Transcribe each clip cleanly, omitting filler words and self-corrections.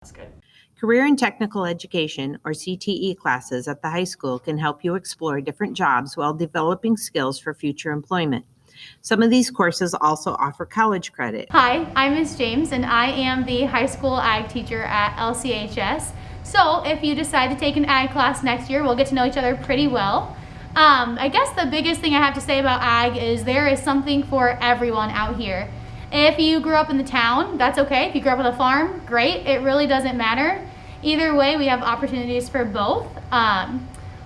That's good. Career and Technical Education, or CTE classes at the high school can help you explore different jobs while developing skills for future employment. Some of these courses also offer college credit. Hi, I'm Ms. James, and I am the high school ag teacher at LCHS. So if you decide to take an ag class next year, we'll get to know each other pretty well. I guess the biggest thing I have to say about ag is there is something for everyone out here. If you grew up in the town, that's okay. If you grew up on a farm, great. It really doesn't matter. Either way, we have opportunities for both.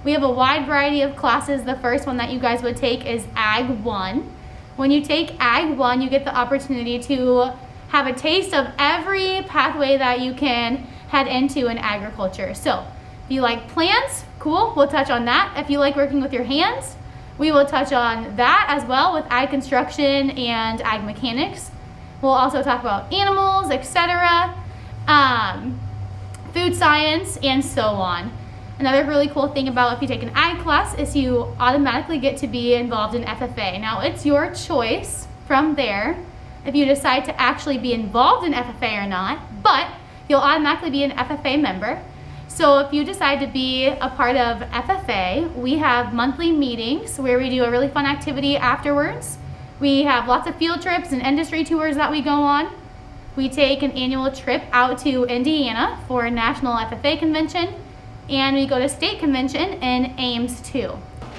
We have a wide variety of classes. The first one that you guys would take is Ag 1. When you take Ag 1, you get the opportunity to have a taste of every pathway that you can head into in agriculture. So if you like plants, cool, we'll touch on that. If you like working with your hands, we will touch on that as well with ag construction and ag mechanics. We'll also talk about animals, etc., food science, and so on. Another really cool thing about if you take an ag class is you automatically get to be involved in FFA. Now it's your choice from there if you decide to actually be involved in FFA or not, but you'll automatically be an FFA member. So if you decide to be a part of FFA, we have monthly meetings where we do a really fun activity afterwards. We have lots of field trips and industry tours that we go on. We take an annual trip out to Indiana for a national FFA convention, and we go to state convention in Ames too.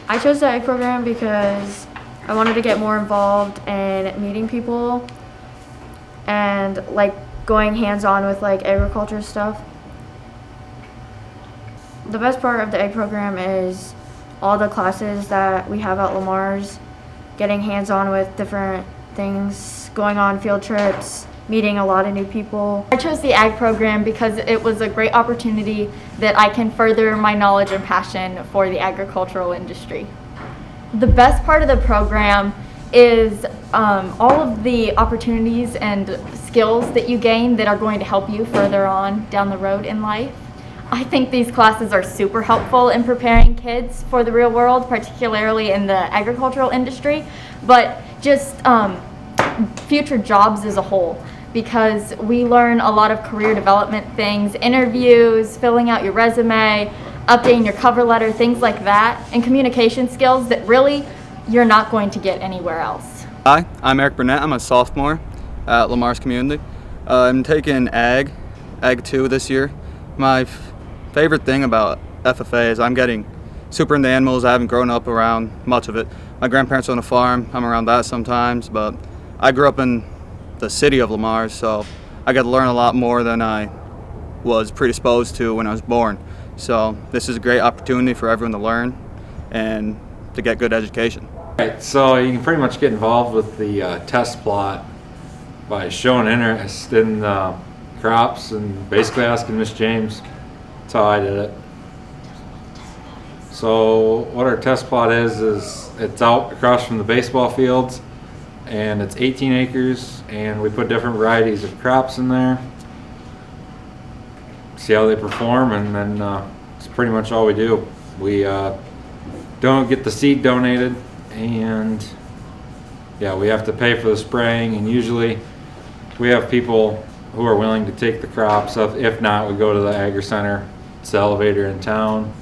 I chose the ag program because I wanted to get more involved in meeting people and like going hands-on with like agriculture stuff. The best part of the ag program is all the classes that we have at Lamar's, getting hands-on with different things, going on field trips, meeting a lot of new people. I chose the ag program because it was a great opportunity that I can further my knowledge and passion for the agricultural industry. The best part of the program is all of the opportunities and skills that you gain that are going to help you further on down the road in life. I think these classes are super helpful in preparing kids for the real world, particularly in the agricultural industry, but just future jobs as a whole, because we learn a lot of career development things, interviews, filling out your resume, updating your cover letter, things like that, and communication skills that really you're not going to get anywhere else. Hi, I'm Eric Burnett. I'm a sophomore at Lamar's Community. I'm taking Ag 2 this year. My favorite thing about FFA is I'm getting super into animals. I haven't grown up around much of it. My grandparents own a farm. I'm around that sometimes, but I grew up in the city of Lamar, so I got to learn a lot more than I was predisposed to when I was born. So this is a great opportunity for everyone to learn and to get good education. Right, so you can pretty much get involved with the test plot by showing interest in crops and basically asking Miss James. That's how I did it. So what our test plot is it's out across from the baseball fields, and it's 18 acres, and we put different varieties of crops in there, see how they perform, and then it's pretty much all we do. We don't get the seed donated, and yeah, we have to pay for the spraying, and usually we have people who are willing to take the crops. If not, we go to the Agri Center. It's the elevator in town.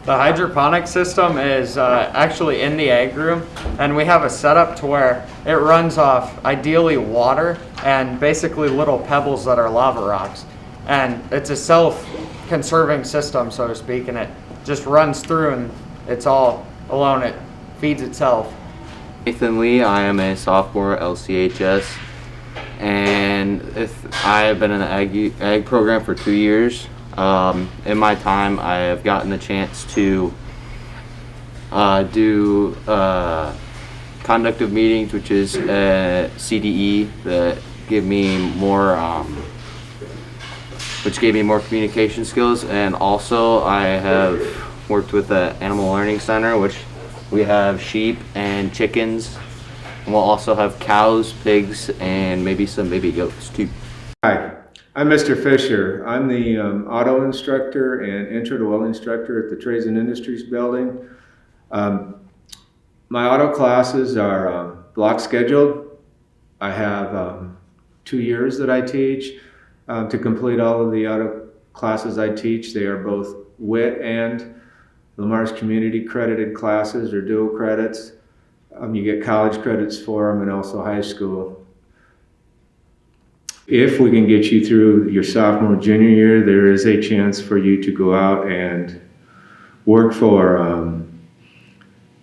The hydroponic system is actually in the ag room, and we have a setup to where it runs off ideally water and basically little pebbles that are lava rocks. And it's a self-conserving system, so to speak, and it just runs through and it's all alone. It feeds itself. Nathan Lee, I am a sophomore at LCHS, and I have been in the ag program for 2 years. In my time, I have gotten the chance to do conduct of meetings, which is CDE, that give me more, which gave me more communication skills, and also I have worked with the Animal Learning Center, which we have sheep and chickens, and we'll also have cows, pigs, and maybe some baby goats too. Hi, I'm Mr. Fisher. I'm the auto instructor and intro to weld instructor at the Trades and Industries building. My auto classes are block scheduled. I have 2 years that I teach. to complete all of the auto classes I teach. They are both WIT and Lamar's community credited classes or dual credits. You get college credits for them and also high school. If we can get you through your sophomore, junior year, there is a chance for you to go out and work for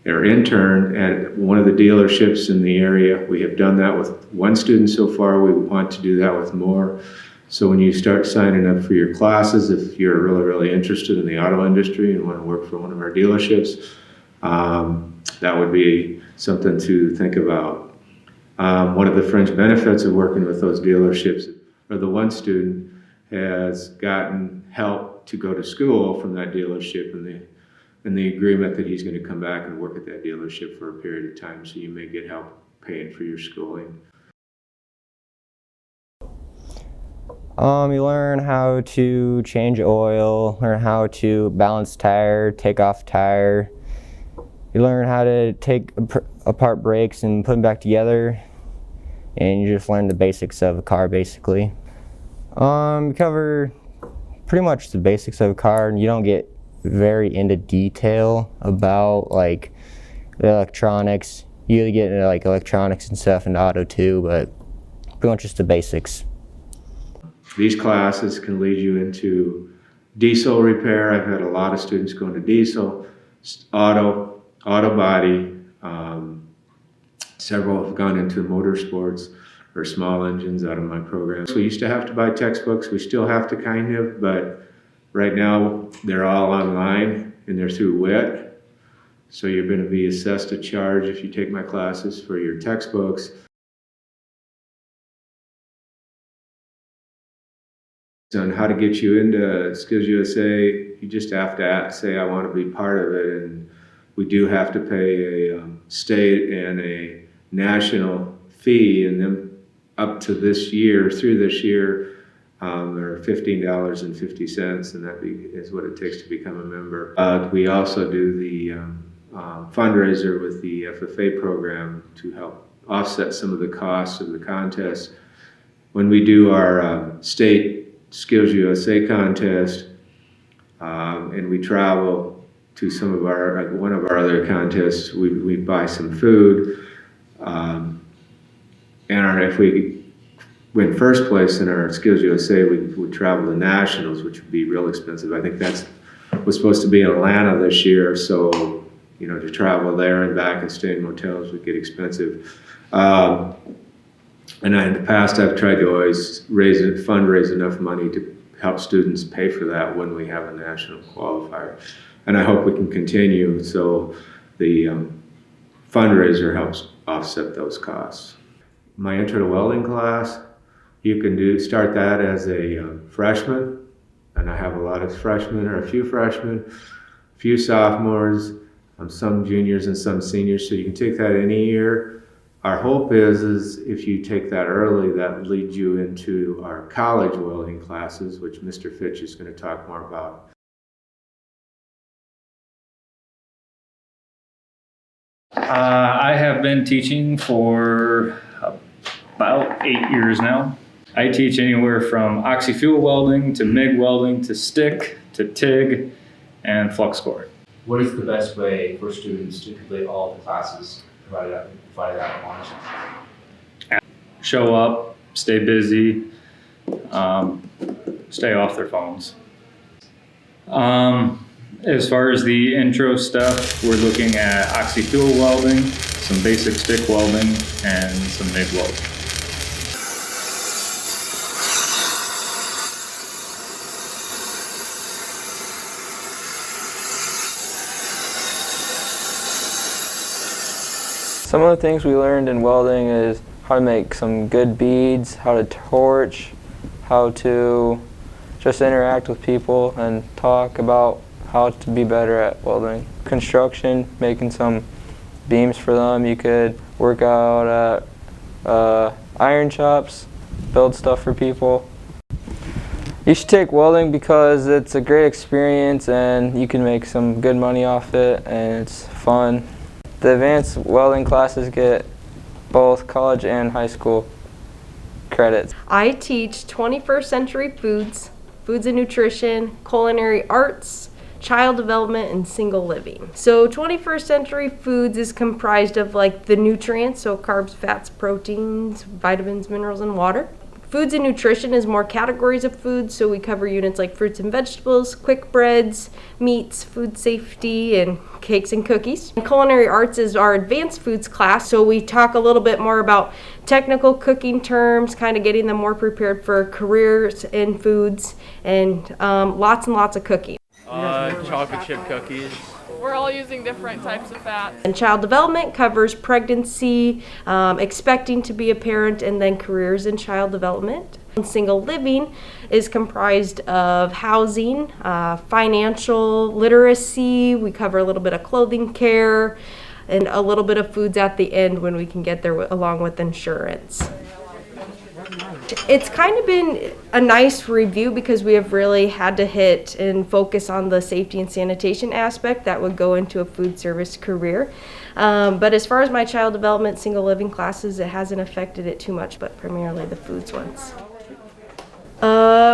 or intern at one of the dealerships in the area. We have done that with one student so far. We want to do that with more. So when you start signing up for your classes, if you're really, really interested in the auto industry and want to work for one of our dealerships, that would be something to think about. One of the fringe benefits of working with those dealerships are the one student has gotten help to go to school from that dealership and the agreement that he's going to come back and work at that dealership for a period of time, so you may get help paying for your schooling. You learn how to change oil, learn how to balance tire, take off tire. You learn how to take apart brakes and put them back together, and you just learn the basics of a car basically. You cover pretty much the basics of a car, and you don't get very into detail about like the electronics. You get into like electronics and stuff in auto too, but pretty much just the basics. These classes can lead you into diesel repair. I've had a lot of students going to diesel, auto body. Several have gone into motorsports or small engines out of my program. So we used to have to buy textbooks. We still have to kind of, but right now they're all online and they're through WIT. So you're going to be assessed a charge if you take my classes for your textbooks. On how to get you into Skills USA, you just have to say I want to be part of it, and we do have to pay a state and a national fee, and then up to this year, through this year, are $15.50, and that is what it takes to become a member. We also do the fundraiser with the FFA program to help offset some of the costs of the contest. When we do our state Skills USA contest, and we travel to some of one of our other contests, we buy some food, and if we win first place in our Skills USA, we would travel to nationals, which would be real expensive. I think was supposed to be in Atlanta this year, so to travel there and back and stay in motels would get expensive. And in the past, I've tried to always fundraise enough money to help students pay for that when we have a national qualifier. And I hope we can continue, so the fundraiser helps offset those costs. My Intro to Welding class, you can start that as a freshman, and I have a lot of freshmen, or a few freshmen, a few sophomores, some juniors and some seniors, so you can take that any year. Our hope is if you take that early, that leads you into our college welding classes, which Mr. Fitch is going to talk more about. I have been teaching for about 8 years now. I teach anywhere from oxy-fuel welding to MIG welding to stick to TIG and flux core. What is the best way for students to complete all the classes provided at Lamar's? Show up, stay busy, stay off their phones. As far as the intro stuff, we're looking at oxy-fuel welding, some basic stick welding, and some MIG welding. Some of the things we learned in welding is how to make some good beads, how to torch, how to just interact with people and talk about how to be better at welding. Construction, making some beams for them. You could work out at iron shops, build stuff for people. You should take welding because it's a great experience and you can make some good money off it and it's fun. The advanced welding classes get both college and high school credits. I teach 21st century foods, foods and nutrition, culinary arts, child development, and single living. So 21st century foods is comprised of like the nutrients, so carbs, fats, proteins, vitamins, minerals, and water. Foods and nutrition is more categories of foods, so we cover units like fruits and vegetables, quick breads, meats, food safety, and cakes and cookies. And culinary arts is our advanced foods class, so we talk a little bit more about technical cooking terms, kind of getting them more prepared for careers in foods, and lots and lots of cooking. Chocolate chip cookies. We're all using different types of fats. And child development covers pregnancy, expecting to be a parent, and then careers in child development. And single living is comprised of housing, financial literacy. We cover a little bit of clothing care, and a little bit of foods at the end when we can get there along with insurance. It's kind of been a nice review because we have really had to hit and focus on the safety and sanitation aspect that would go into a food service career. But as far as my child development single living classes, it hasn't affected it too much, but primarily the foods ones.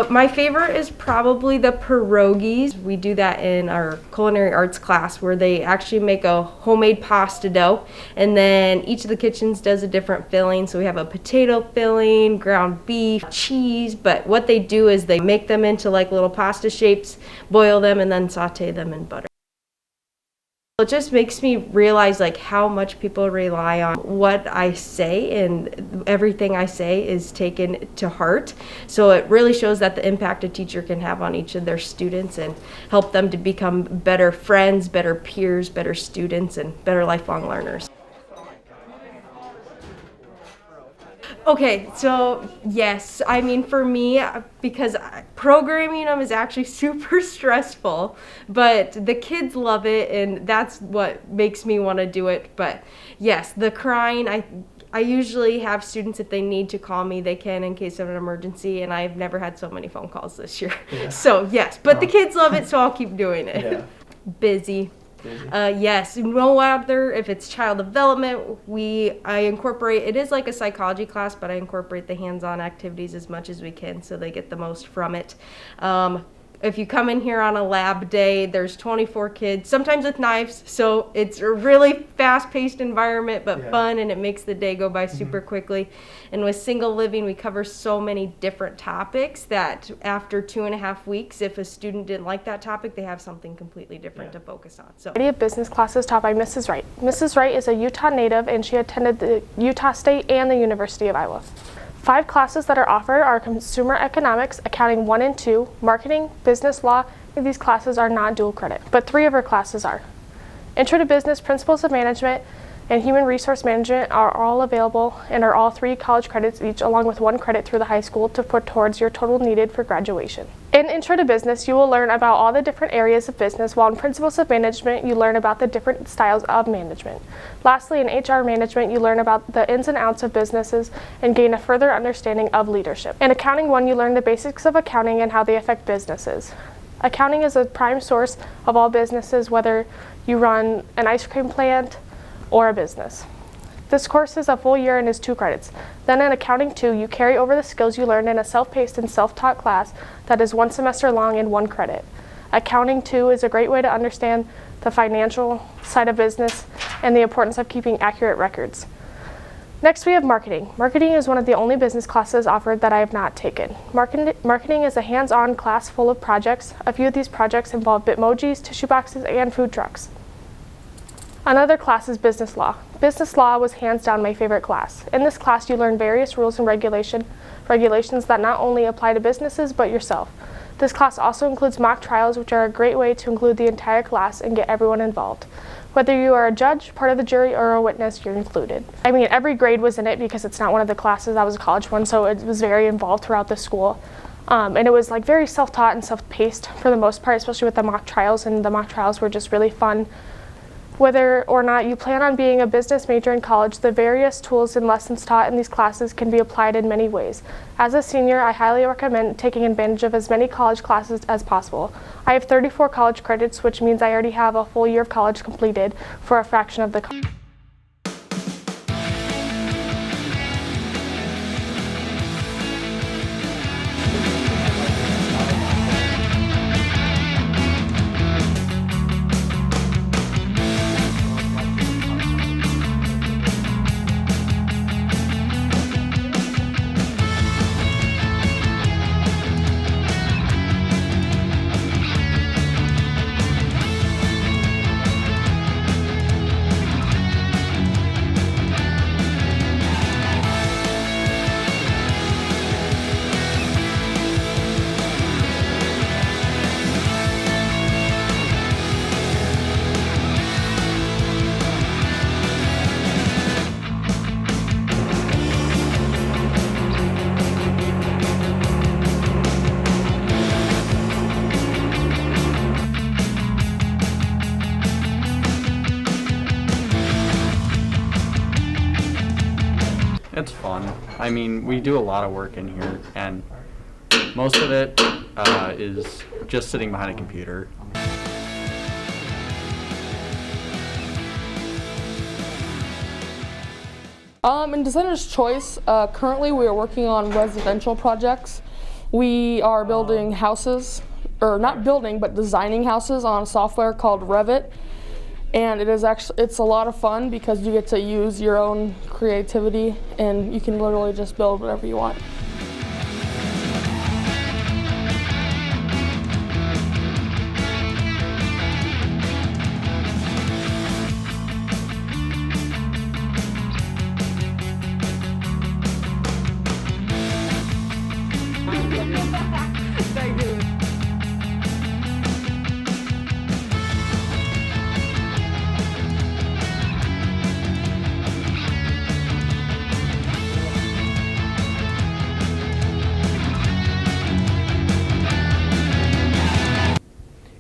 My favorite is probably the pierogies. We do that in our culinary arts class where they actually make a homemade pasta dough, and then each of the kitchens does a different filling. So we have a potato filling, ground beef, cheese, but what they do is they make them into like little pasta shapes, boil them, and then saute them in butter. It just makes me realize like how much people rely on what I say, and everything I say is taken to heart. So it really shows that the impact a teacher can have on each of their students and help them to become better friends, better peers, better students, and better lifelong learners. Okay, so yes, I mean for me, because programming them is actually super stressful, but the kids love it and that's what makes me want to do it. But yes, the crying, I usually have students, if they need to call me, they can in case of an emergency, and I've never had so many phone calls this year. Yeah. So yes, but the kids love it, so I'll keep doing it. Yeah. Busy. Yes, no other, if it's child development, I incorporate, it is like a psychology class, but I incorporate the hands-on activities as much as we can so they get the most from it. If you come in here on a lab day, there's 24 kids, sometimes with knives, so it's a really fast-paced environment, but fun, and it makes the day go by super quickly. And with single living, we cover so many different topics that after 2.5 weeks, if a student didn't like that topic, they have something completely different to focus on. So, Variety of business classes taught by Mrs. Wright. Mrs. Wright is a Utah native, and she attended the Utah State and the University of Iowa. 5 classes that are offered are Consumer Economics, Accounting 1 and 2, Marketing, Business Law. These classes are not dual credit, but 3 of her classes are. Intro to Business, Principles of Management, and Human Resource Management are all available and are all 3 college credits each, along with 1 credit through the high school to put towards your total needed for graduation. In Intro to Business, you will learn about all the different areas of business, while in Principles of Management, you learn about the different styles of management. Lastly, in HR Management, you learn about the ins and outs of businesses and gain a further understanding of leadership. In Accounting 1, you learn the basics of accounting and how they affect businesses. Accounting is a prime source of all businesses, whether you run an ice cream plant or a business. This course is a full year and is 2 credits. Then in Accounting 2, you carry over the skills you learned in a self-paced and self-taught class that is 1 semester long and 1 credit. Accounting 2 is a great way to understand the financial side of business and the importance of keeping accurate records. Next, we have Marketing. Marketing is one of the only business classes offered that I have not taken. Marketing is a hands-on class full of projects. A few of these projects involve Bitmojis, tissue boxes, and food trucks. Another class is Business Law. Business Law was hands down my favorite class. In this class, you learn various rules and regulations that not only apply to businesses, but yourself. This class also includes mock trials, which are a great way to include the entire class and get everyone involved. Whether you are a judge, part of the jury, or a witness, you're included. I mean, every grade was in it because it's not one of the classes. I was a college one, so it was very involved throughout the school. And it was like very self-taught and self-paced for the most part, especially with the mock trials, and the mock trials were just really fun. Whether or not you plan on being a business major in college, the various tools and lessons taught in these classes can be applied in many ways. As a senior, I highly recommend taking advantage of as many college classes as possible. I have 34 college credits, which means I already have a full year of college completed for a fraction of the cost. fun. I mean, we do a lot of work in here, and most of it is just sitting behind a computer. In Designer's Choice, currently we are working on residential projects. We are building houses, or not building, but designing houses on software called Revit. And it's a lot of fun because you get to use your own creativity and you can literally just build whatever you want.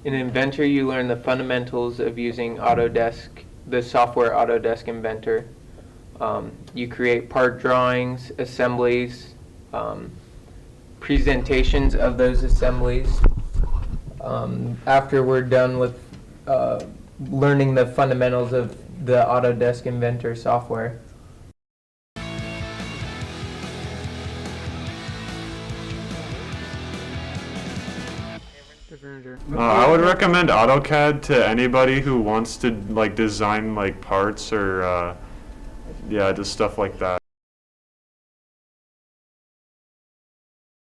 In Inventor, you learn the fundamentals of using Autodesk, the software Autodesk Inventor. You create part drawings, assemblies, presentations of those assemblies. After we're done with learning the fundamentals of the Autodesk Inventor software, I would recommend AutoCAD to anybody who wants to like design like parts or yeah, just stuff like that.